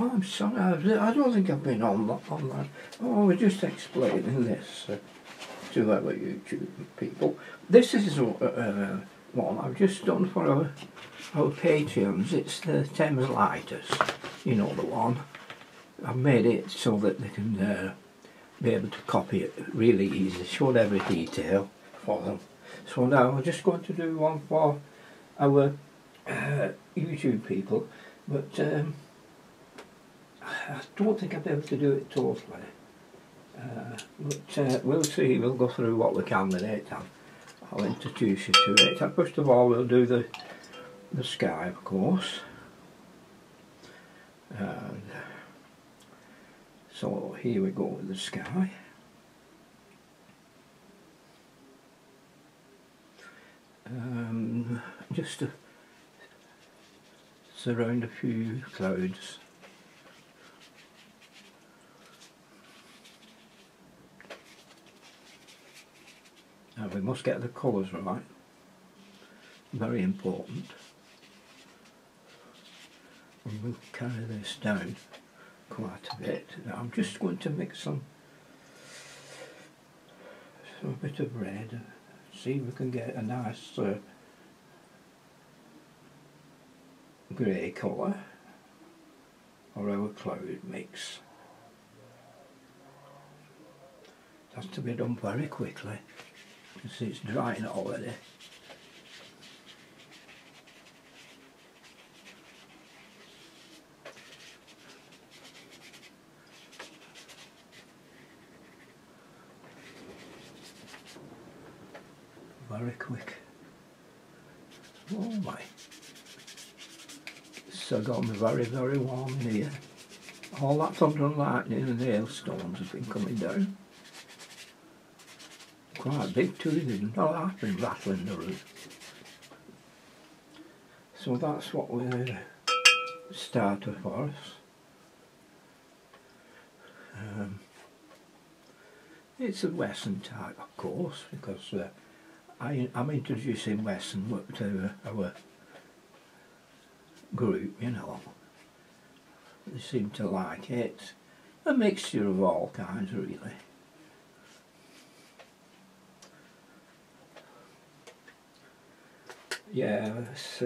Oh, I'm sorry, I don't think I've been on that. Oh, we're just explaining this to our YouTube people. This is one I've just done for our Patreons. It's the Thames Lighters, you know the one. I've made it so that they can be able to copy it really easy, showed every detail for them. So now we're just going to do one for our YouTube people, but I don't think I'll be able to do it totally. But we'll see, we'll go through what we can with it and I'll introduce you to it. And first of all we'll do the sky, of course. And so here we go with the sky. Just to surround a few clouds. Now we must get the colours right, very important. And we'll carry this down quite a bit. Now I'm just going to mix some bit of red, see if we can get a nice grey colour for our cloud mix. It has to be done very quickly because it's drying already. Very quick. Oh my. It's gone very, very warm in here. All that thunder and lightning and hailstones have been coming down. Quite big too, isn't it? Oh, that's been rattling the roof. So that's what we started for us. It's a Western type, of course, because I'm introducing Western to our group, you know. They seem to like it. A mixture of all kinds, really. Yeah, let's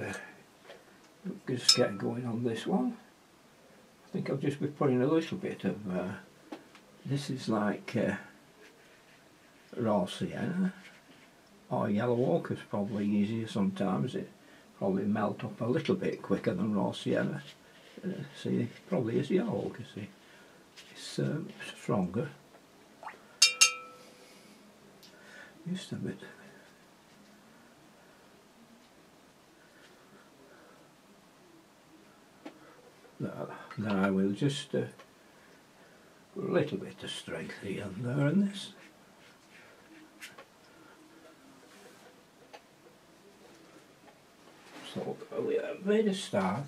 just get going on this one. I think I'll just be putting a little bit of, this is like raw sienna, or yellow ochre is probably easier sometimes. It probably melt up a little bit quicker than raw sienna. See, probably is yellow ochre, see. It's stronger. Just a bit. Now we'll just put a little bit of strength here and there in this. So we have made a start.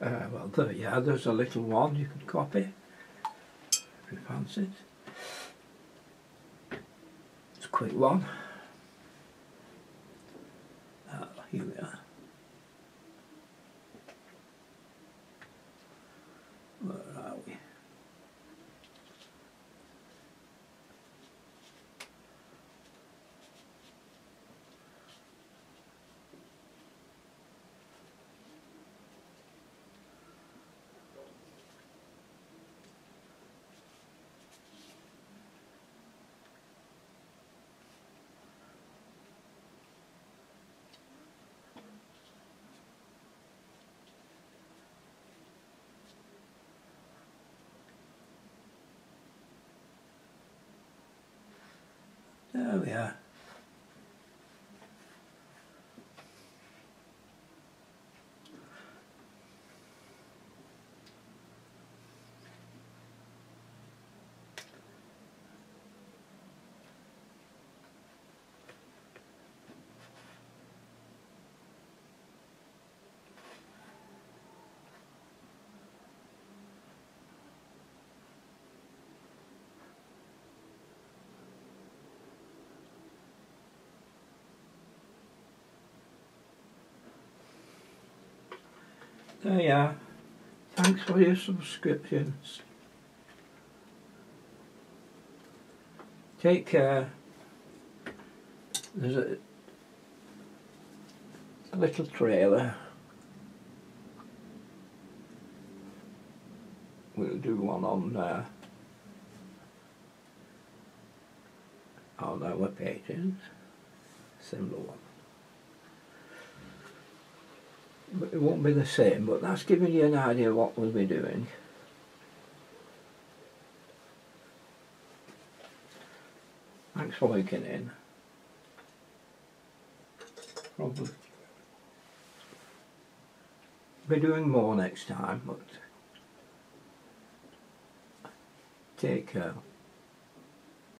Well, there's a little one you can copy if you fancy it. It's a quick one. Here we are. Where are we? There we are. There you are. Thanks for your subscriptions. Take care. There's a little trailer. We'll do one on our pages. Similar one. But it won't be the same, but that's giving you an idea of what we'll be doing. Thanks for looking in. Probably be doing more next time, but take care.